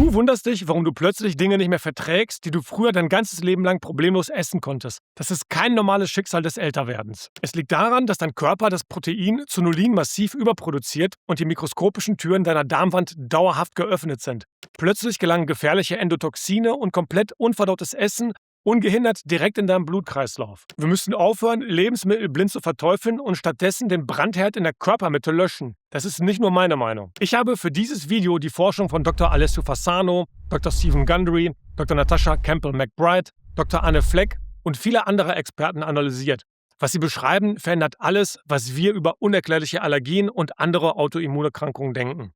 Du wunderst dich, warum du plötzlich Dinge nicht mehr verträgst, die du früher dein ganzes Leben lang problemlos essen konntest. Das ist kein normales Schicksal des Älterwerdens. Es liegt daran, dass dein Körper das Protein Zonulin massiv überproduziert und die mikroskopischen Türen deiner Darmwand dauerhaft geöffnet sind. Plötzlich gelangen gefährliche Endotoxine und komplett unverdautes Essen ungehindert direkt in deinen Blutkreislauf. Wir müssen aufhören, Lebensmittel blind zu verteufeln und stattdessen den Brandherd in der Körpermitte löschen. Das ist nicht nur meine Meinung. Ich habe für dieses Video die Forschung von Dr. Alessio Fasano, Dr. Stephen Gundry, Dr. Natasha Campbell-McBride, Dr. Anne Fleck und viele andere Experten analysiert. Was sie beschreiben, verändert alles, was wir über unerklärliche Allergien und andere Autoimmunerkrankungen denken.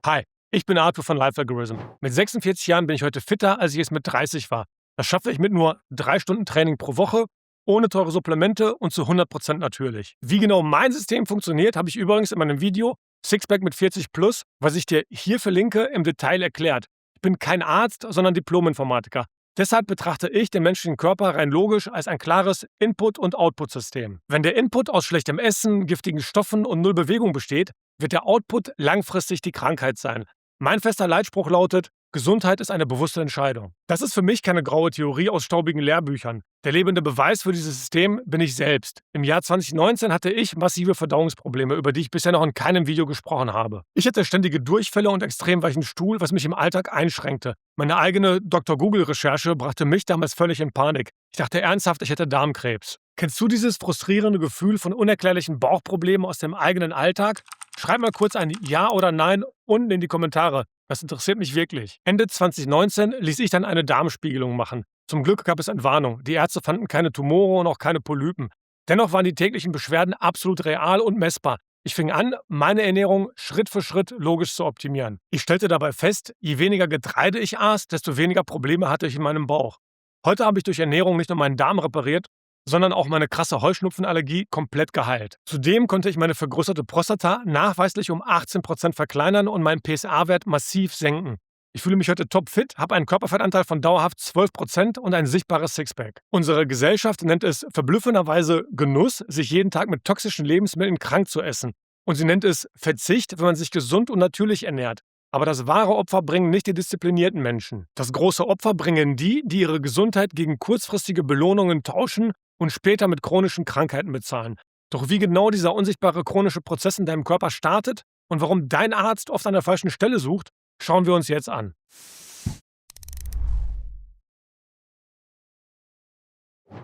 Hi. Ich bin Arthur von Life Algorithm. Mit 46 Jahren bin ich heute fitter, als ich es mit 30 war. Das schaffe ich mit nur 3 Stunden Training pro Woche, ohne teure Supplemente und zu 100% natürlich. Wie genau mein System funktioniert, habe ich übrigens in meinem Video Sixpack mit 40 Plus, was ich dir hier verlinke, im Detail erklärt. Ich bin kein Arzt, sondern Diplom-Informatiker. Deshalb betrachte ich den menschlichen Körper rein logisch als ein klares Input- und Output-System. Wenn der Input aus schlechtem Essen, giftigen Stoffen und null Bewegung besteht, wird der Output langfristig die Krankheit sein. Mein fester Leitspruch lautet: Gesundheit ist eine bewusste Entscheidung. Das ist für mich keine graue Theorie aus staubigen Lehrbüchern. Der lebende Beweis für dieses System bin ich selbst. Im Jahr 2019 hatte ich massive Verdauungsprobleme, über die ich bisher noch in keinem Video gesprochen habe. Ich hatte ständige Durchfälle und extrem weichen Stuhl, was mich im Alltag einschränkte. Meine eigene Dr. Google-Recherche brachte mich damals völlig in Panik. Ich dachte ernsthaft, ich hätte Darmkrebs. Kennst du dieses frustrierende Gefühl von unerklärlichen Bauchproblemen aus dem eigenen Alltag? Schreib mal kurz ein Ja oder Nein unten in die Kommentare. Das interessiert mich wirklich. Ende 2019 ließ ich dann eine Darmspiegelung machen. Zum Glück gab es Entwarnung. Die Ärzte fanden keine Tumore und auch keine Polypen. Dennoch waren die täglichen Beschwerden absolut real und messbar. Ich fing an, meine Ernährung Schritt für Schritt logisch zu optimieren. Ich stellte dabei fest, je weniger Getreide ich aß, desto weniger Probleme hatte ich in meinem Bauch. Heute habe ich durch Ernährung nicht nur meinen Darm repariert, sondern auch meine krasse Heuschnupfenallergie komplett geheilt. Zudem konnte ich meine vergrößerte Prostata nachweislich um 18% verkleinern und meinen PSA-Wert massiv senken. Ich fühle mich heute topfit, habe einen Körperfettanteil von dauerhaft 12% und ein sichtbares Sixpack. Unsere Gesellschaft nennt es verblüffenderweise Genuss, sich jeden Tag mit toxischen Lebensmitteln krank zu essen. Und sie nennt es Verzicht, wenn man sich gesund und natürlich ernährt. Aber das wahre Opfer bringen nicht die disziplinierten Menschen. Das große Opfer bringen die, die ihre Gesundheit gegen kurzfristige Belohnungen tauschen und später mit chronischen Krankheiten bezahlen. Doch wie genau dieser unsichtbare chronische Prozess in deinem Körper startet und warum dein Arzt oft an der falschen Stelle sucht, schauen wir uns jetzt an.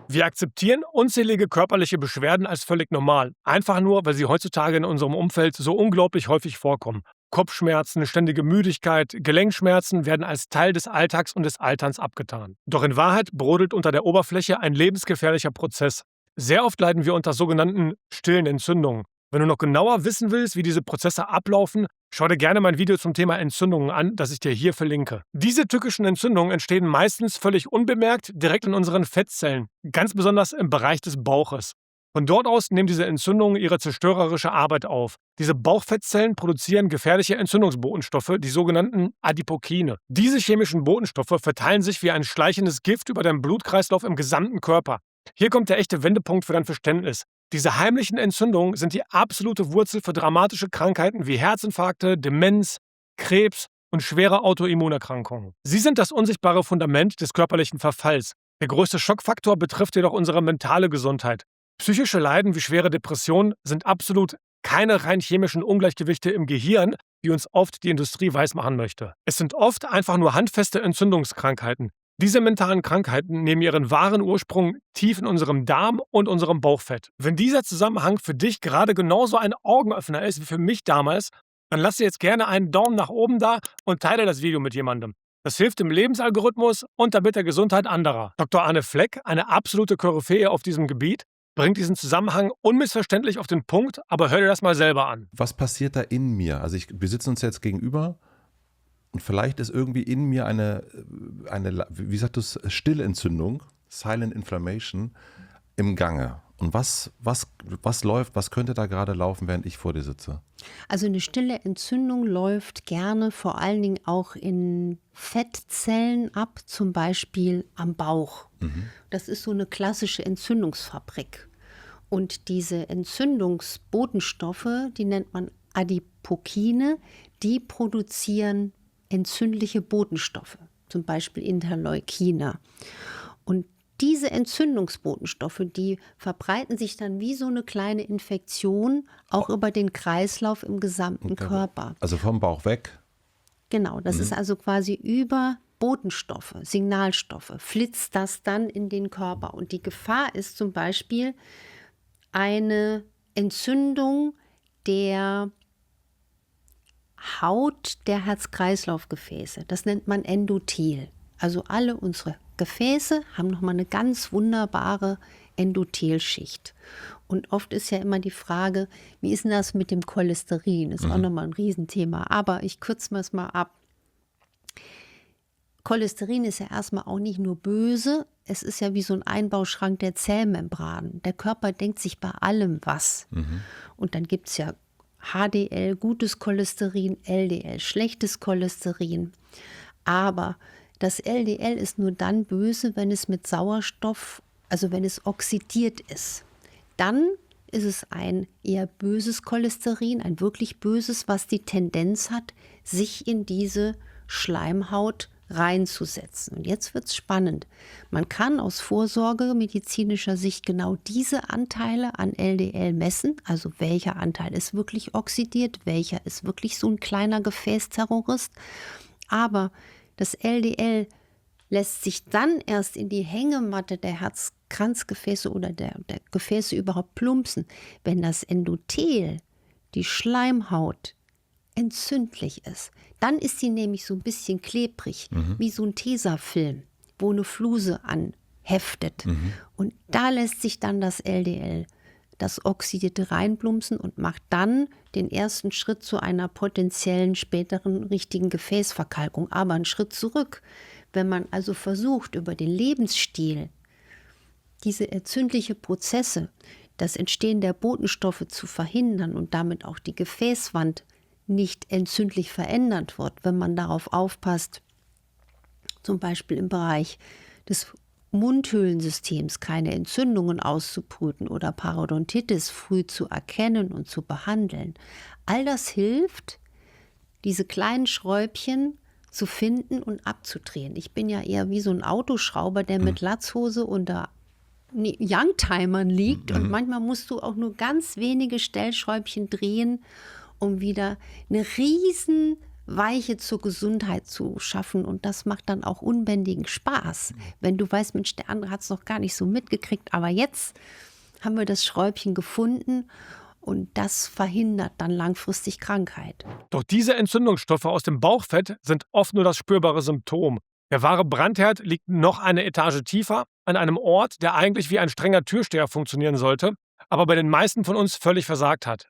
Wir akzeptieren unzählige körperliche Beschwerden als völlig normal, einfach nur, weil sie heutzutage in unserem Umfeld so unglaublich häufig vorkommen. Kopfschmerzen, ständige Müdigkeit, Gelenkschmerzen werden als Teil des Alltags und des Alterns abgetan. Doch in Wahrheit brodelt unter der Oberfläche ein lebensgefährlicher Prozess. Sehr oft leiden wir unter sogenannten stillen Entzündungen. Wenn du noch genauer wissen willst, wie diese Prozesse ablaufen, schau dir gerne mein Video zum Thema Entzündungen an, das ich dir hier verlinke. Diese tückischen Entzündungen entstehen meistens völlig unbemerkt direkt in unseren Fettzellen, ganz besonders im Bereich des Bauches. Von dort aus nehmen diese Entzündungen ihre zerstörerische Arbeit auf. Diese Bauchfettzellen produzieren gefährliche Entzündungsbotenstoffe, die sogenannten Adipokine. Diese chemischen Botenstoffe verteilen sich wie ein schleichendes Gift über deinen Blutkreislauf im gesamten Körper. Hier kommt der echte Wendepunkt für dein Verständnis. Diese heimlichen Entzündungen sind die absolute Wurzel für dramatische Krankheiten wie Herzinfarkte, Demenz, Krebs und schwere Autoimmunerkrankungen. Sie sind das unsichtbare Fundament des körperlichen Verfalls. Der größte Schockfaktor betrifft jedoch unsere mentale Gesundheit. Psychische Leiden wie schwere Depressionen sind absolut keine rein chemischen Ungleichgewichte im Gehirn, wie uns oft die Industrie weismachen möchte. Es sind oft einfach nur handfeste Entzündungskrankheiten. Diese mentalen Krankheiten nehmen ihren wahren Ursprung tief in unserem Darm und unserem Bauchfett. Wenn dieser Zusammenhang für dich gerade genauso ein Augenöffner ist wie für mich damals, dann lass dir jetzt gerne einen Daumen nach oben da und teile das Video mit jemandem. Das hilft dem Lebensalgorithmus und damit der Gesundheit anderer. Dr. Anne Fleck, eine absolute Koryphäe auf diesem Gebiet, bringt diesen Zusammenhang unmissverständlich auf den Punkt, aber hör dir das mal selber an. Was passiert da in mir? Also wir sitzen uns jetzt gegenüber und vielleicht ist irgendwie in mir eine wie sagt das, Stillentzündung, Silent Inflammation im Gange. Und was läuft, was könnte da gerade laufen, während ich vor dir sitze? Also eine stille Entzündung läuft gerne vor allen Dingen auch in Fettzellen ab, zum Beispiel am Bauch. Das ist so eine klassische Entzündungsfabrik. Und diese Entzündungsbotenstoffe, die nennt man Adipokine, die produzieren entzündliche Botenstoffe, zum Beispiel Interleukine. Und diese Entzündungsbotenstoffe, die verbreiten sich dann wie so eine kleine Infektion auch über den Kreislauf im gesamten Körper. Also vom Bauch weg? Genau, das ist also quasi über Botenstoffe, Signalstoffe, flitzt das dann in den Körper. Und die Gefahr ist zum Beispiel eine Entzündung der Haut der Herz-Kreislauf-Gefäße. Das nennt man Endothel. Also alle unsere Gefäße haben nochmal eine ganz wunderbare Endothelschicht. Und oft ist ja immer die Frage, wie ist denn das mit dem Cholesterin? Ist auch nochmal ein Riesenthema. Aber ich kürze es mal ab. Cholesterin ist ja erstmal auch nicht nur böse, es ist ja wie so ein Einbauschrank der Zellmembranen. Der Körper denkt sich bei allem was. Und dann gibt es ja HDL, gutes Cholesterin, LDL, schlechtes Cholesterin. Aber das LDL ist nur dann böse, wenn es mit Sauerstoff, also wenn es oxidiert ist. Dann ist es ein eher böses Cholesterin, ein wirklich böses, was die Tendenz hat, sich in diese Schleimhaut reinzusetzen. Und jetzt wird es spannend. Man kann aus vorsorgemedizinischer Sicht genau diese Anteile an LDL messen, also welcher Anteil ist wirklich oxidiert, welcher ist wirklich so ein kleiner Gefäßterrorist. Aber das LDL lässt sich dann erst in die Hängematte der Herzkranzgefäße oder der Gefäße überhaupt plumpsen, wenn das Endothel, die Schleimhaut, entzündlich ist. Dann ist sie nämlich so ein bisschen klebrig, wie so ein Tesafilm, wo eine Fluse anheftet. Und da lässt sich dann das LDL, das Oxidierte, reinplumpsen und macht dann den ersten Schritt zu einer potenziellen späteren richtigen Gefäßverkalkung. Aber einen Schritt zurück. Wenn man also versucht, über den Lebensstil diese entzündlichen Prozesse, das Entstehen der Botenstoffe zu verhindern und damit auch die Gefäßwand nicht entzündlich verändert wird, wenn man darauf aufpasst, zum Beispiel im Bereich des Mundhöhlensystems keine Entzündungen auszubrüten oder Parodontitis früh zu erkennen und zu behandeln. All das hilft, diese kleinen Schräubchen zu finden und abzudrehen. Ich bin ja eher wie so ein Autoschrauber, der mit Latzhose unter Youngtimern liegt und manchmal musst du auch nur ganz wenige Stellschräubchen drehen, um wieder eine riesen Weiche zur Gesundheit zu schaffen. Und das macht dann auch unbändigen Spaß. Wenn du weißt, Mensch, der andere hat es noch gar nicht so mitgekriegt, aber jetzt haben wir das Schräubchen gefunden und das verhindert dann langfristig Krankheit. Doch diese Entzündungsstoffe aus dem Bauchfett sind oft nur das spürbare Symptom. Der wahre Brandherd liegt noch eine Etage tiefer, an einem Ort, der eigentlich wie ein strenger Türsteher funktionieren sollte, aber bei den meisten von uns völlig versagt hat.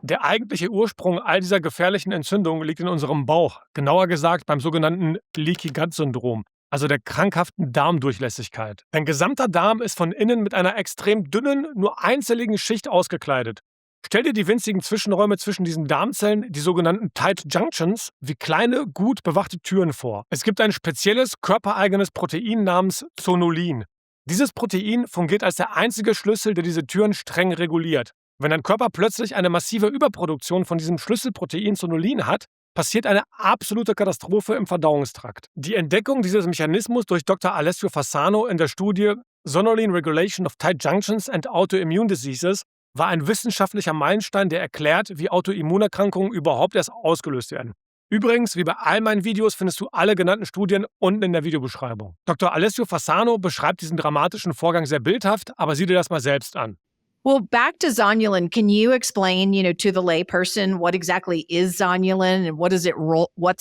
Der eigentliche Ursprung all dieser gefährlichen Entzündungen liegt in unserem Bauch, genauer gesagt beim sogenannten Leaky Gut Syndrom, also der krankhaften Darmdurchlässigkeit. Dein gesamter Darm ist von innen mit einer extrem dünnen, nur einzelligen Schicht ausgekleidet. Stell dir die winzigen Zwischenräume zwischen diesen Darmzellen, die sogenannten Tight Junctions, wie kleine, gut bewachte Türen vor. Es gibt ein spezielles, körpereigenes Protein namens Zonulin. Dieses Protein fungiert als der einzige Schlüssel, der diese Türen streng reguliert. Wenn dein Körper plötzlich eine massive Überproduktion von diesem Schlüsselprotein Zonulin hat, passiert eine absolute Katastrophe im Verdauungstrakt. Die Entdeckung dieses Mechanismus durch Dr. Alessio Fasano in der Studie Zonulin Regulation of Tight Junctions and Autoimmune Diseases war ein wissenschaftlicher Meilenstein, der erklärt, wie Autoimmunerkrankungen überhaupt erst ausgelöst werden. Übrigens, wie bei all meinen Videos findest du alle genannten Studien unten in der Videobeschreibung. Dr. Alessio Fasano beschreibt diesen dramatischen Vorgang sehr bildhaft, aber sieh dir das mal selbst an. Well, back to zonulin, can you explain, to the lay person what exactly is zonulin and what's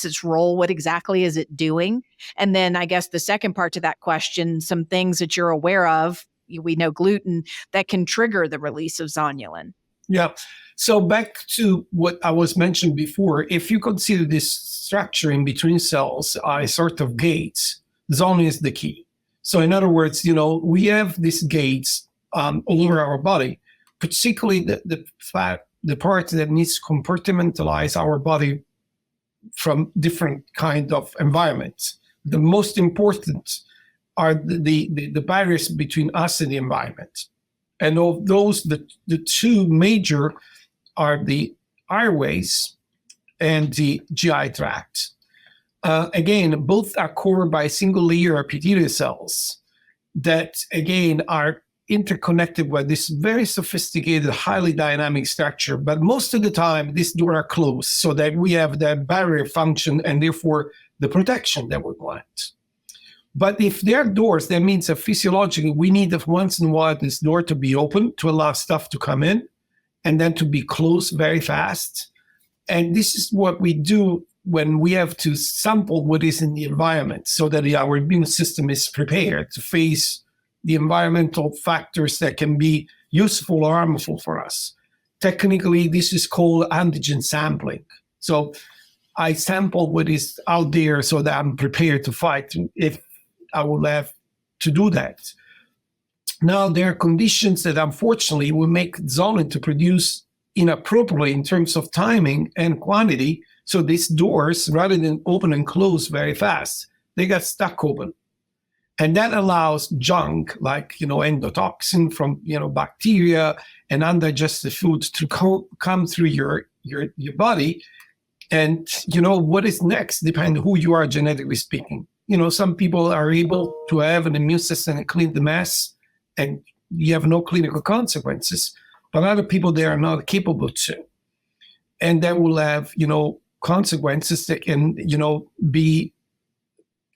its role? What exactly is it doing? And then I guess the second part to that question, some things that you're aware of, we know gluten, that can trigger the release of zonulin. Yeah. So back to what I was mentioned before, if you consider this structure in between cells a sort of gates, zonulin is the key. So in other words, we have these gates all over our body, particularly the part that needs to compartmentalize our body from different kind of environments. The most important are the barriers between us and the environment. And of those, the two major are the airways and the GI tract. Again, both are covered by single layer epithelial cells that, again, are interconnected with this very sophisticated, highly dynamic structure. But most of the time, these doors are closed so that we have that barrier function and therefore the protection that we want. But if there are doors, that means that physiologically we need once in a while this door to be open to allow stuff to come in and then to be closed very fast. And this is what we do when we have to sample what is in the environment so that our immune system is prepared to face the environmental factors that can be useful or harmful for us. Technically, this is called antigen sampling. So I sample what is out there so that I'm prepared to fight if I will have to do that. Now, there are conditions that unfortunately will make zonulin to produce inappropriately in terms of timing and quantity. So these doors, rather than open and close very fast, they got stuck open. And that allows junk like, endotoxin from, bacteria and undigested foods to come through your body. And, what is next depends on who you are genetically speaking. Some people are able to have an immune system and clean the mess and you have no clinical consequences. But other people, they are not capable to. And that will have, consequences that can, be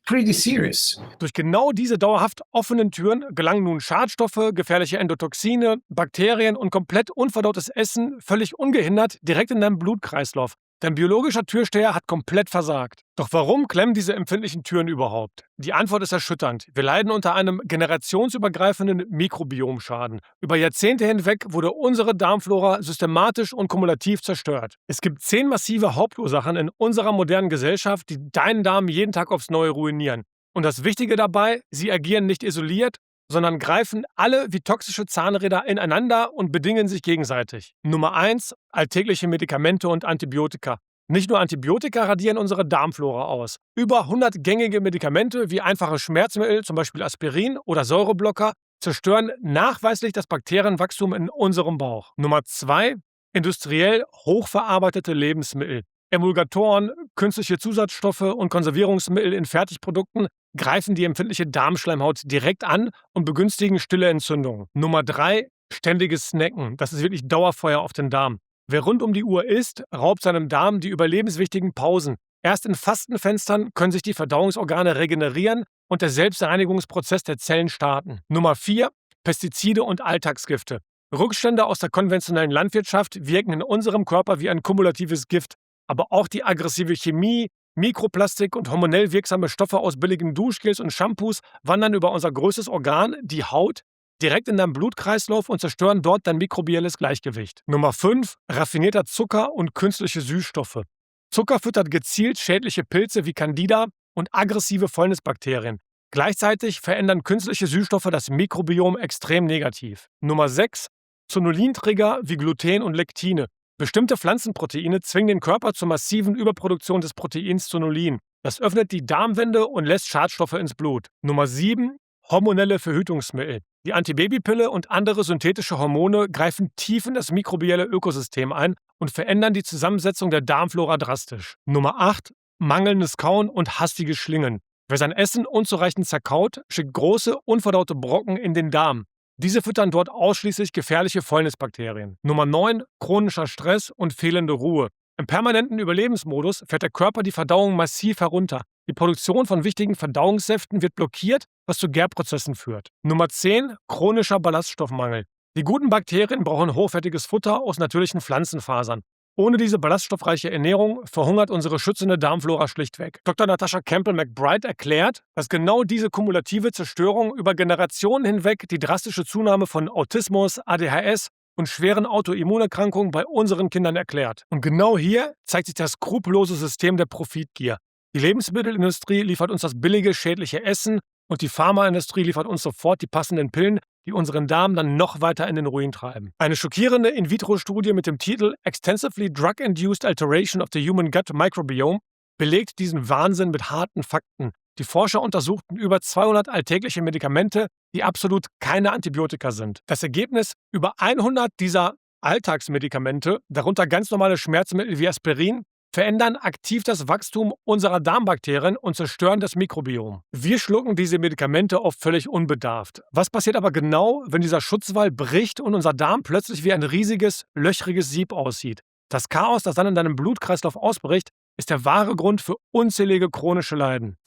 pretty serious. Durch genau diese dauerhaft offenen Türen gelangen nun Schadstoffe, gefährliche Endotoxine, Bakterien und komplett unverdautes Essen völlig ungehindert direkt in deinen Blutkreislauf. Dein biologischer Türsteher hat komplett versagt. Doch warum klemmen diese empfindlichen Türen überhaupt? Die Antwort ist erschütternd. Wir leiden unter einem generationsübergreifenden Mikrobiomschaden. Über Jahrzehnte hinweg wurde unsere Darmflora systematisch und kumulativ zerstört. Es gibt 10 massive Hauptursachen in unserer modernen Gesellschaft, die deinen Darm jeden Tag aufs Neue ruinieren. Und das Wichtige dabei, sie agieren nicht isoliert, sondern greifen alle wie toxische Zahnräder ineinander und bedingen sich gegenseitig. Nummer 1, alltägliche Medikamente und Antibiotika. Nicht nur Antibiotika radieren unsere Darmflora aus. Über 100 gängige Medikamente wie einfache Schmerzmittel, zum Beispiel Aspirin oder Säureblocker, zerstören nachweislich das Bakterienwachstum in unserem Bauch. Nummer 2, industriell hochverarbeitete Lebensmittel. Emulgatoren, künstliche Zusatzstoffe und Konservierungsmittel in Fertigprodukten greifen die empfindliche Darmschleimhaut direkt an und begünstigen stille Entzündungen. Nummer 3, ständiges Snacken. Das ist wirklich Dauerfeuer auf den Darm. Wer rund um die Uhr isst, raubt seinem Darm die überlebenswichtigen Pausen. Erst in Fastenfenstern können sich die Verdauungsorgane regenerieren und der Selbstreinigungsprozess der Zellen starten. Nummer 4, Pestizide und Alltagsgifte. Rückstände aus der konventionellen Landwirtschaft wirken in unserem Körper wie ein kumulatives Gift. Aber auch die aggressive Chemie, Mikroplastik und hormonell wirksame Stoffe aus billigen Duschgels und Shampoos wandern über unser größtes Organ, die Haut, direkt in deinen Blutkreislauf und zerstören dort dein mikrobielles Gleichgewicht. Nummer 5, raffinierter Zucker und künstliche Süßstoffe. Zucker füttert gezielt schädliche Pilze wie Candida und aggressive Fäulnisbakterien. Gleichzeitig verändern künstliche Süßstoffe das Mikrobiom extrem negativ. Nummer 6, Zonulinträger wie Gluten und Lektine. Bestimmte Pflanzenproteine zwingen den Körper zur massiven Überproduktion des Proteins Zonulin. Das öffnet die Darmwände und lässt Schadstoffe ins Blut. Nummer 7, hormonelle Verhütungsmittel. Die Antibabypille und andere synthetische Hormone greifen tief in das mikrobielle Ökosystem ein und verändern die Zusammensetzung der Darmflora drastisch. Nummer 8, mangelndes Kauen und hastige Schlingen. Wer sein Essen unzureichend zerkaut, schickt große, unverdaute Brocken in den Darm. Diese füttern dort ausschließlich gefährliche Fäulnisbakterien. Nummer 9, chronischer Stress und fehlende Ruhe. Im permanenten Überlebensmodus fährt der Körper die Verdauung massiv herunter. Die Produktion von wichtigen Verdauungssäften wird blockiert, was zu Gärprozessen führt. Nummer 10, chronischer Ballaststoffmangel. Die guten Bakterien brauchen hochwertiges Futter aus natürlichen Pflanzenfasern. Ohne diese ballaststoffreiche Ernährung verhungert unsere schützende Darmflora schlichtweg. Dr. Natasha Campbell-McBride erklärt, dass genau diese kumulative Zerstörung über Generationen hinweg die drastische Zunahme von Autismus, ADHS und schweren Autoimmunerkrankungen bei unseren Kindern erklärt. Und genau hier zeigt sich das skrupellose System der Profitgier. Die Lebensmittelindustrie liefert uns das billige, schädliche Essen und die Pharmaindustrie liefert uns sofort die passenden Pillen, die unseren Darm dann noch weiter in den Ruin treiben. Eine schockierende In-vitro-Studie mit dem Titel Extensively Drug-Induced Alteration of the Human Gut Microbiome belegt diesen Wahnsinn mit harten Fakten. Die Forscher untersuchten über 200 alltägliche Medikamente, die absolut keine Antibiotika sind. Das Ergebnis: über 100 dieser Alltagsmedikamente, darunter ganz normale Schmerzmittel wie Aspirin, verändern aktiv das Wachstum unserer Darmbakterien und zerstören das Mikrobiom. Wir schlucken diese Medikamente oft völlig unbedarft. Was passiert aber genau, wenn dieser Schutzwall bricht und unser Darm plötzlich wie ein riesiges, löchriges Sieb aussieht? Das Chaos, das dann in deinem Blutkreislauf ausbricht, ist der wahre Grund für unzählige chronische Leiden.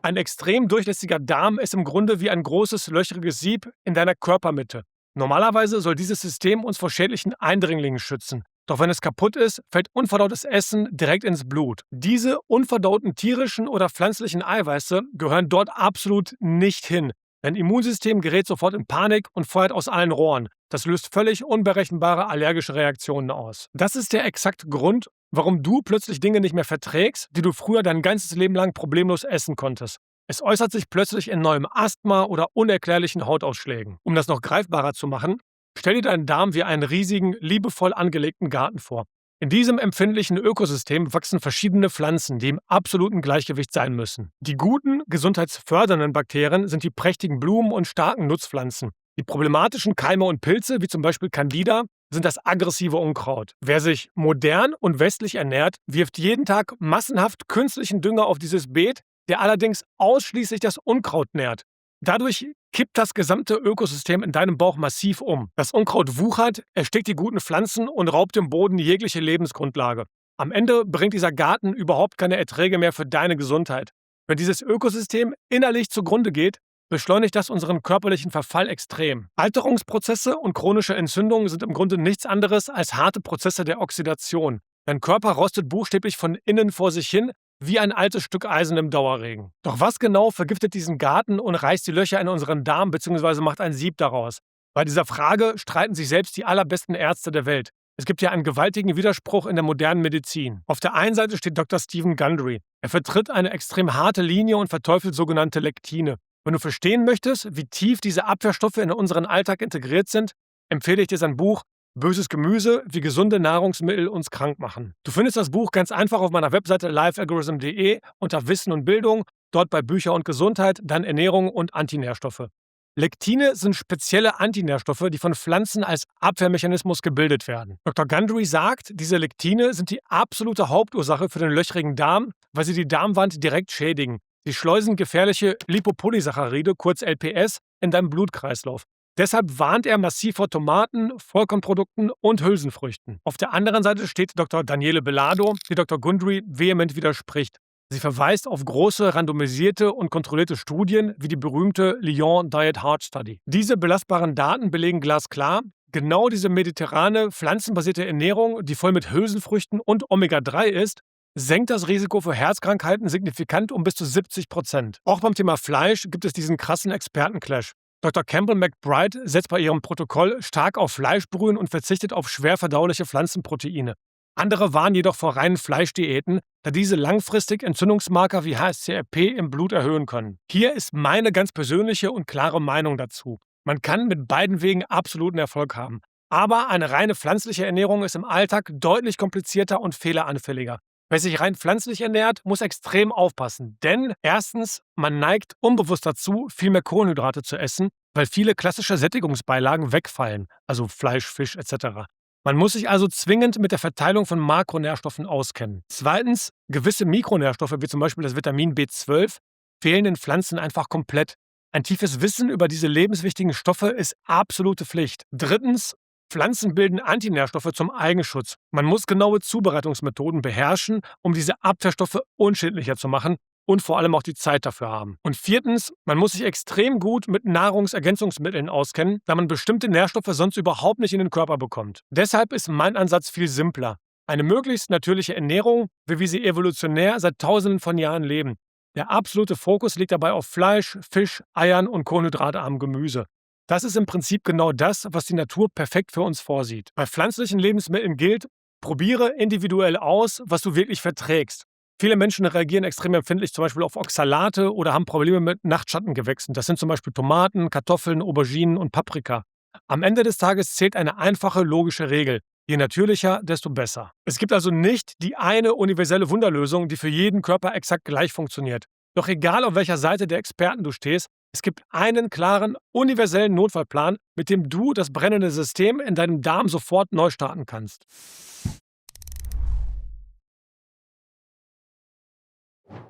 Ein extrem durchlässiger Darm ist im Grunde wie ein großes, löchriges Sieb in deiner Körpermitte. Normalerweise soll dieses System uns vor schädlichen Eindringlingen schützen. Doch wenn es kaputt ist, fällt unverdautes Essen direkt ins Blut. Diese unverdauten tierischen oder pflanzlichen Eiweiße gehören dort absolut nicht hin. Dein Immunsystem gerät sofort in Panik und feuert aus allen Rohren. Das löst völlig unberechenbare allergische Reaktionen aus. Das ist der exakte Grund, warum du plötzlich Dinge nicht mehr verträgst, die du früher dein ganzes Leben lang problemlos essen konntest. Es äußert sich plötzlich in neuem Asthma oder unerklärlichen Hautausschlägen. Um das noch greifbarer zu machen, stell dir deinen Darm wie einen riesigen, liebevoll angelegten Garten vor. In diesem empfindlichen Ökosystem wachsen verschiedene Pflanzen, die im absoluten Gleichgewicht sein müssen. Die guten, gesundheitsfördernden Bakterien sind die prächtigen Blumen und starken Nutzpflanzen. Die problematischen Keime und Pilze, wie zum Beispiel Candida, sind das aggressive Unkraut. Wer sich modern und westlich ernährt, wirft jeden Tag massenhaft künstlichen Dünger auf dieses Beet, der allerdings ausschließlich das Unkraut nährt. Dadurch kippt das gesamte Ökosystem in deinem Bauch massiv um. Das Unkraut wuchert, erstickt die guten Pflanzen und raubt dem Boden jegliche Lebensgrundlage. Am Ende bringt dieser Garten überhaupt keine Erträge mehr für deine Gesundheit. Wenn dieses Ökosystem innerlich zugrunde geht, beschleunigt das unseren körperlichen Verfall extrem. Alterungsprozesse und chronische Entzündungen sind im Grunde nichts anderes als harte Prozesse der Oxidation. Dein Körper rostet buchstäblich von innen vor sich hin, wie ein altes Stück Eisen im Dauerregen. Doch was genau vergiftet diesen Garten und reißt die Löcher in unseren Darm bzw. macht ein Sieb daraus? Bei dieser Frage streiten sich selbst die allerbesten Ärzte der Welt. Es gibt ja einen gewaltigen Widerspruch in der modernen Medizin. Auf der einen Seite steht Dr. Stephen Gundry. Er vertritt eine extrem harte Linie und verteufelt sogenannte Lektine. Wenn du verstehen möchtest, wie tief diese Abwehrstoffe in unseren Alltag integriert sind, empfehle ich dir sein Buch Böses Gemüse, wie gesunde Nahrungsmittel uns krank machen. Du findest das Buch ganz einfach auf meiner Webseite lifealgorithm.de unter Wissen und Bildung, dort bei Bücher und Gesundheit, dann Ernährung und Antinährstoffe. Lektine sind spezielle Antinährstoffe, die von Pflanzen als Abwehrmechanismus gebildet werden. Dr. Gundry sagt, diese Lektine sind die absolute Hauptursache für den löchrigen Darm, weil sie die Darmwand direkt schädigen. Sie schleusen gefährliche Lipopolysaccharide, kurz LPS, in deinen Blutkreislauf. Deshalb warnt er massiv vor Tomaten, Vollkornprodukten und Hülsenfrüchten. Auf der anderen Seite steht Dr. Daniele Belardo, die Dr. Gundry vehement widerspricht. Sie verweist auf große, randomisierte und kontrollierte Studien wie die berühmte Lyon Diet Heart Study. Diese belastbaren Daten belegen glasklar, genau diese mediterrane, pflanzenbasierte Ernährung, die voll mit Hülsenfrüchten und Omega-3 ist, senkt das Risiko für Herzkrankheiten signifikant um bis zu 70%. Auch beim Thema Fleisch gibt es diesen krassen Expertenclash. Dr. Campbell McBride setzt bei ihrem Protokoll stark auf Fleischbrühen und verzichtet auf schwer verdauliche Pflanzenproteine. Andere warnen jedoch vor reinen Fleischdiäten, da diese langfristig Entzündungsmarker wie HSCRP im Blut erhöhen können. Hier ist meine ganz persönliche und klare Meinung dazu. Man kann mit beiden Wegen absoluten Erfolg haben. Aber eine reine pflanzliche Ernährung ist im Alltag deutlich komplizierter und fehleranfälliger. Wer sich rein pflanzlich ernährt, muss extrem aufpassen. Denn erstens, man neigt unbewusst dazu, viel mehr Kohlenhydrate zu essen, weil viele klassische Sättigungsbeilagen wegfallen, also Fleisch, Fisch etc. Man muss sich also zwingend mit der Verteilung von Makronährstoffen auskennen. Zweitens, gewisse Mikronährstoffe, wie zum Beispiel das Vitamin B12, fehlen in Pflanzen einfach komplett. Ein tiefes Wissen über diese lebenswichtigen Stoffe ist absolute Pflicht. Drittens, Pflanzen bilden Antinährstoffe zum Eigenschutz. Man muss genaue Zubereitungsmethoden beherrschen, um diese Abwehrstoffe unschädlicher zu machen und vor allem auch die Zeit dafür haben. Und viertens, man muss sich extrem gut mit Nahrungsergänzungsmitteln auskennen, da man bestimmte Nährstoffe sonst überhaupt nicht in den Körper bekommt. Deshalb ist mein Ansatz viel simpler. Eine möglichst natürliche Ernährung, wie wir sie evolutionär seit Tausenden von Jahren leben. Der absolute Fokus liegt dabei auf Fleisch, Fisch, Eiern und kohlenhydratarmem Gemüse. Das ist im Prinzip genau das, was die Natur perfekt für uns vorsieht. Bei pflanzlichen Lebensmitteln gilt, probiere individuell aus, was du wirklich verträgst. Viele Menschen reagieren extrem empfindlich zum Beispiel auf Oxalate oder haben Probleme mit Nachtschattengewächsen. Das sind zum Beispiel Tomaten, Kartoffeln, Auberginen und Paprika. Am Ende des Tages zählt eine einfache, logische Regel. Je natürlicher, desto besser. Es gibt also nicht die eine universelle Wunderlösung, die für jeden Körper exakt gleich funktioniert. Doch egal, auf welcher Seite der Experten du stehst, es gibt einen klaren, universellen Notfallplan, mit dem du das brennende System in deinem Darm sofort neu starten kannst.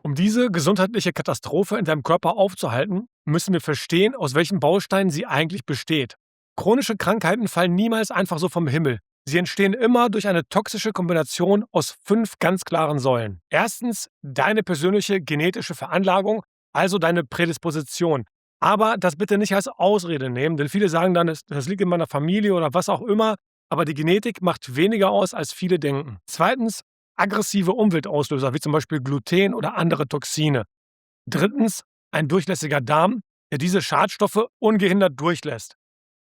Um diese gesundheitliche Katastrophe in deinem Körper aufzuhalten, müssen wir verstehen, aus welchen Bausteinen sie eigentlich besteht. Chronische Krankheiten fallen niemals einfach so vom Himmel. Sie entstehen immer durch eine toxische Kombination aus 5 ganz klaren Säulen. Erstens deine persönliche genetische Veranlagung, also deine Prädisposition. Aber das bitte nicht als Ausrede nehmen, denn viele sagen dann, das liegt in meiner Familie oder was auch immer, aber die Genetik macht weniger aus, als viele denken. Zweitens aggressive Umweltauslöser, wie zum Beispiel Gluten oder andere Toxine. Drittens ein durchlässiger Darm, der diese Schadstoffe ungehindert durchlässt.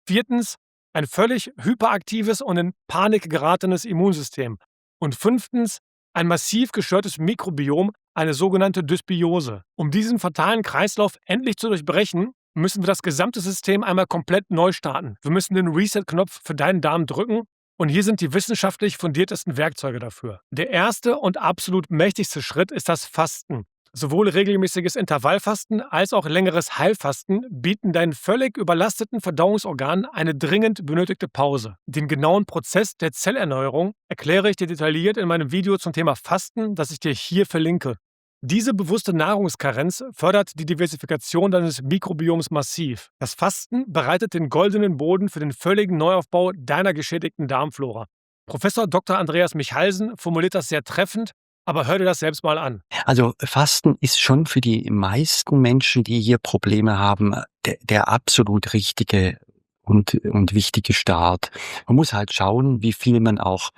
Viertens ein völlig hyperaktives und in Panik geratenes Immunsystem. Und fünftens ein massiv gestörtes Mikrobiom, eine sogenannte Dysbiose. Um diesen fatalen Kreislauf endlich zu durchbrechen, müssen wir das gesamte System einmal komplett neu starten. Wir müssen den Reset-Knopf für deinen Darm drücken und hier sind die wissenschaftlich fundiertesten Werkzeuge dafür. Der erste und absolut mächtigste Schritt ist das Fasten. Sowohl regelmäßiges Intervallfasten als auch längeres Heilfasten bieten deinen völlig überlasteten Verdauungsorganen eine dringend benötigte Pause. Den genauen Prozess der Zellerneuerung erkläre ich dir detailliert in meinem Video zum Thema Fasten, das ich dir hier verlinke. Diese bewusste Nahrungskarenz fördert die Diversifikation deines Mikrobioms massiv. Das Fasten bereitet den goldenen Boden für den völligen Neuaufbau deiner geschädigten Darmflora. Professor Dr. Andreas Michalsen formuliert das sehr treffend, aber hör dir das selbst mal an. Also Fasten ist schon für die meisten Menschen, die hier Probleme haben, der absolut richtige und wichtige Start. Man muss halt schauen, wie viel man auch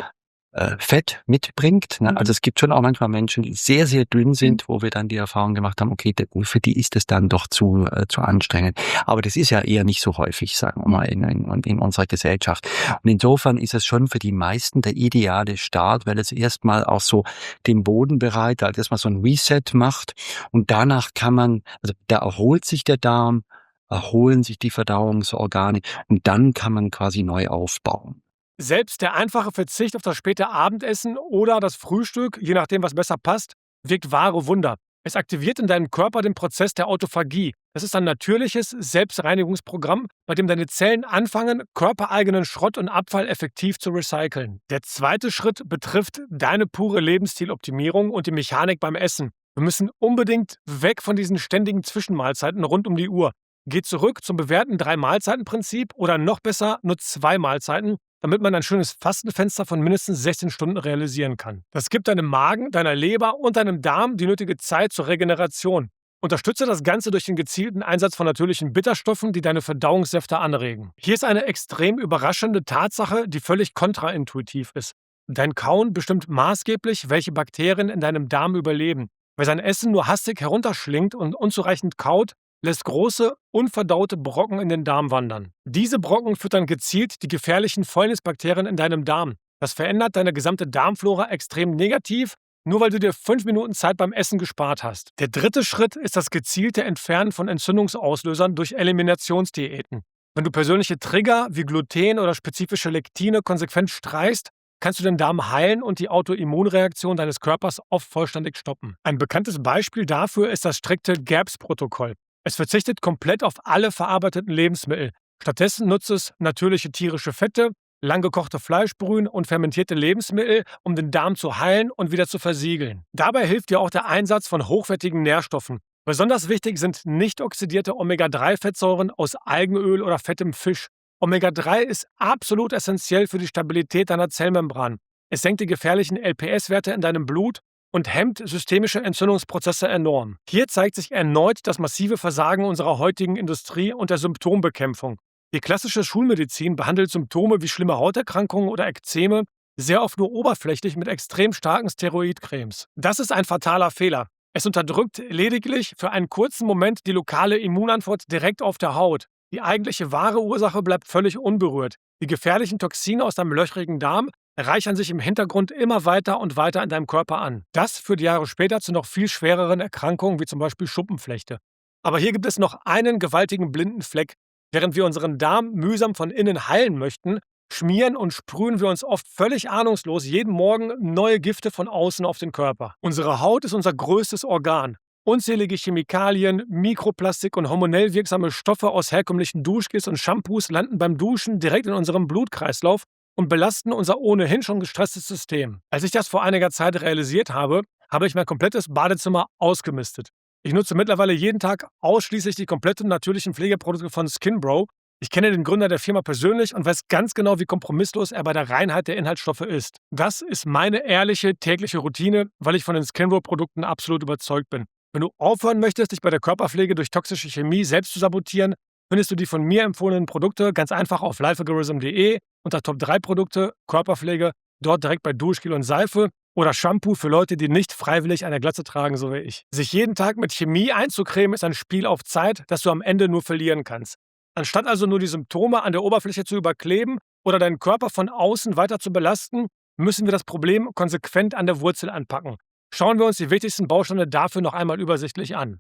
Fett mitbringt. Ne? Also es gibt schon auch manchmal Menschen, die sehr, sehr dünn sind, wo wir dann die Erfahrung gemacht haben, okay, für die ist es dann doch zu anstrengend. Aber das ist ja eher nicht so häufig, sagen wir mal, in unserer Gesellschaft. Und insofern ist es schon für die meisten der ideale Start, weil es erstmal auch so den Boden bereitet, halt erstmal so ein Reset macht. Und danach also da erholt sich der Darm, erholen sich die Verdauungsorgane und dann kann man quasi neu aufbauen. Selbst der einfache Verzicht auf das späte Abendessen oder das Frühstück, je nachdem, was besser passt, wirkt wahre Wunder. Es aktiviert in deinem Körper den Prozess der Autophagie. Das ist ein natürliches Selbstreinigungsprogramm, bei dem deine Zellen anfangen, körpereigenen Schrott und Abfall effektiv zu recyceln. Der zweite Schritt betrifft deine pure Lebensstiloptimierung und die Mechanik beim Essen. Wir müssen unbedingt weg von diesen ständigen Zwischenmahlzeiten rund um die Uhr. Geh zurück zum bewährten 3-Mahlzeiten-Prinzip oder noch besser nur 2 Mahlzeiten, damit man ein schönes Fastenfenster von mindestens 16 Stunden realisieren kann. Das gibt deinem Magen, deiner Leber und deinem Darm die nötige Zeit zur Regeneration. Unterstütze das Ganze durch den gezielten Einsatz von natürlichen Bitterstoffen, die deine Verdauungssäfte anregen. Hier ist eine extrem überraschende Tatsache, die völlig kontraintuitiv ist. Dein Kauen bestimmt maßgeblich, welche Bakterien in deinem Darm überleben. Wer sein Essen nur hastig herunterschlingt und unzureichend kaut, lässt große, unverdaute Brocken in den Darm wandern. Diese Brocken füttern gezielt die gefährlichen Fäulnisbakterien in deinem Darm. Das verändert deine gesamte Darmflora extrem negativ, nur weil du dir 5 Minuten Zeit beim Essen gespart hast. Der dritte Schritt ist das gezielte Entfernen von Entzündungsauslösern durch Eliminationsdiäten. Wenn du persönliche Trigger wie Gluten oder spezifische Lektine konsequent streichst, kannst du den Darm heilen und die Autoimmunreaktion deines Körpers oft vollständig stoppen. Ein bekanntes Beispiel dafür ist das strikte GAPS-Protokoll. Es verzichtet komplett auf alle verarbeiteten Lebensmittel. Stattdessen nutzt es natürliche tierische Fette, langgekochte Fleischbrühen und fermentierte Lebensmittel, um den Darm zu heilen und wieder zu versiegeln. Dabei hilft dir auch der Einsatz von hochwertigen Nährstoffen. Besonders wichtig sind nicht oxidierte Omega-3-Fettsäuren aus Algenöl oder fettem Fisch. Omega-3 ist absolut essentiell für die Stabilität deiner Zellmembran. Es senkt die gefährlichen LPS-Werte in deinem Blut und hemmt systemische Entzündungsprozesse enorm. Hier zeigt sich erneut das massive Versagen unserer heutigen Industrie und der Symptombekämpfung. Die klassische Schulmedizin behandelt Symptome wie schlimme Hauterkrankungen oder Ekzeme sehr oft nur oberflächlich mit extrem starken Steroidcremes. Das ist ein fataler Fehler. Es unterdrückt lediglich für einen kurzen Moment die lokale Immunantwort direkt auf der Haut. Die eigentliche wahre Ursache bleibt völlig unberührt. Die gefährlichen Toxine aus deinem löchrigen Darm reichern sich im Hintergrund immer weiter und weiter in deinem Körper an. Das führt Jahre später zu noch viel schwereren Erkrankungen wie zum Beispiel Schuppenflechte. Aber hier gibt es noch einen gewaltigen blinden Fleck. Während wir unseren Darm mühsam von innen heilen möchten, schmieren und sprühen wir uns oft völlig ahnungslos jeden Morgen neue Gifte von außen auf den Körper. Unsere Haut ist unser größtes Organ. Unzählige Chemikalien, Mikroplastik und hormonell wirksame Stoffe aus herkömmlichen Duschgels und Shampoos landen beim Duschen direkt in unserem Blutkreislauf und belasten unser ohnehin schon gestresstes System. Als ich das vor einiger Zeit realisiert habe, habe ich mein komplettes Badezimmer ausgemistet. Ich nutze mittlerweile jeden Tag ausschließlich die kompletten natürlichen Pflegeprodukte von Skinbro. Ich kenne den Gründer der Firma persönlich und weiß ganz genau, wie kompromisslos er bei der Reinheit der Inhaltsstoffe ist. Das ist meine ehrliche tägliche Routine, weil ich von den Skinbro-Produkten absolut überzeugt bin. Wenn du aufhören möchtest, dich bei der Körperpflege durch toxische Chemie selbst zu sabotieren, findest du die von mir empfohlenen Produkte ganz einfach auf lifealgorithm.de unter Top 3 Produkte, Körperpflege, dort direkt bei Duschgel und Seife oder Shampoo für Leute, die nicht freiwillig eine Glatze tragen, so wie ich. Sich jeden Tag mit Chemie einzucremen, ist ein Spiel auf Zeit, das du am Ende nur verlieren kannst. Anstatt also nur die Symptome an der Oberfläche zu überkleben oder deinen Körper von außen weiter zu belasten, müssen wir das Problem konsequent an der Wurzel anpacken. Schauen wir uns die wichtigsten Bausteine dafür noch einmal übersichtlich an.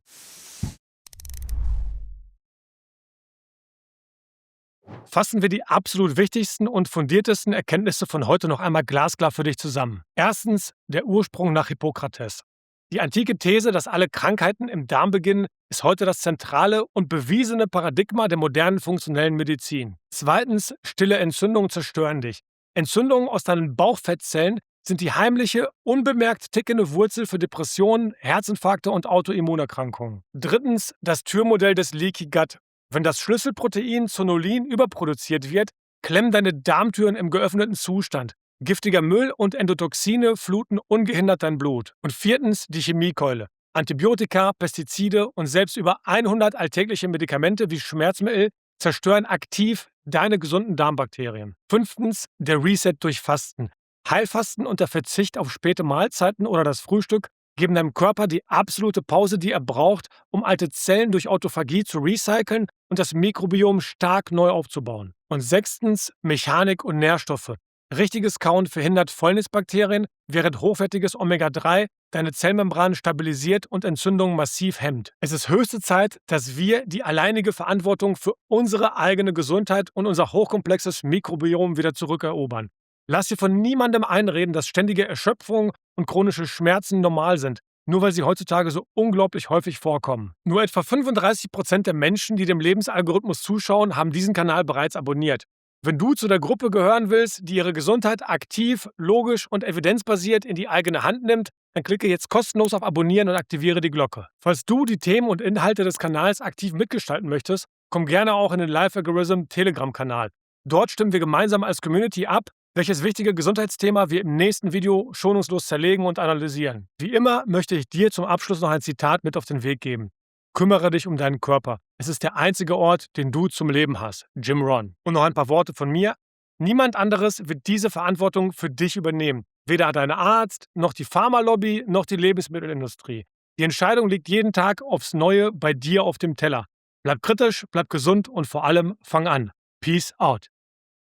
Fassen wir die absolut wichtigsten und fundiertesten Erkenntnisse von heute noch einmal glasklar für dich zusammen. Erstens, der Ursprung nach Hippokrates. Die antike These, dass alle Krankheiten im Darm beginnen, ist heute das zentrale und bewiesene Paradigma der modernen funktionellen Medizin. Zweitens, stille Entzündungen zerstören dich. Entzündungen aus deinen Bauchfettzellen sind die heimliche, unbemerkt tickende Wurzel für Depressionen, Herzinfarkte und Autoimmunerkrankungen. Drittens, das Türmodell des Leaky Gut. Wenn das Schlüsselprotein Zonulin überproduziert wird, klemmen deine Darmtüren im geöffneten Zustand. Giftiger Müll und Endotoxine fluten ungehindert dein Blut. Und viertens, die Chemiekeule. Antibiotika, Pestizide und selbst über 100 alltägliche Medikamente wie Schmerzmittel zerstören aktiv deine gesunden Darmbakterien. Fünftens, der Reset durch Fasten. Heilfasten und der Verzicht auf späte Mahlzeiten oder das Frühstück geben deinem Körper die absolute Pause, die er braucht, um alte Zellen durch Autophagie zu recyceln und das Mikrobiom stark neu aufzubauen. Und sechstens, Mechanik und Nährstoffe. Richtiges Kauen verhindert Fäulnisbakterien, während hochwertiges Omega-3 deine Zellmembran stabilisiert und Entzündungen massiv hemmt. Es ist höchste Zeit, dass wir die alleinige Verantwortung für unsere eigene Gesundheit und unser hochkomplexes Mikrobiom wieder zurückerobern. Lass dir von niemandem einreden, dass ständige Erschöpfung und chronische Schmerzen normal sind, nur weil sie heutzutage so unglaublich häufig vorkommen. Nur etwa 35% der Menschen, die dem Lebensalgorithmus zuschauen, haben diesen Kanal bereits abonniert. Wenn du zu der Gruppe gehören willst, die ihre Gesundheit aktiv, logisch und evidenzbasiert in die eigene Hand nimmt, dann klicke jetzt kostenlos auf Abonnieren und aktiviere die Glocke. Falls du die Themen und Inhalte des Kanals aktiv mitgestalten möchtest, komm gerne auch in den Life Algorithm Telegram-Kanal. Dort stimmen wir gemeinsam als Community ab, welches wichtige Gesundheitsthema wir im nächsten Video schonungslos zerlegen und analysieren. Wie immer möchte ich dir zum Abschluss noch ein Zitat mit auf den Weg geben. Kümmere dich um deinen Körper. Es ist der einzige Ort, den du zum Leben hast. Jim Rohn. Und noch ein paar Worte von mir. Niemand anderes wird diese Verantwortung für dich übernehmen. Weder dein Arzt, noch die Pharmalobby, noch die Lebensmittelindustrie. Die Entscheidung liegt jeden Tag aufs Neue bei dir auf dem Teller. Bleib kritisch, bleib gesund und vor allem fang an. Peace out.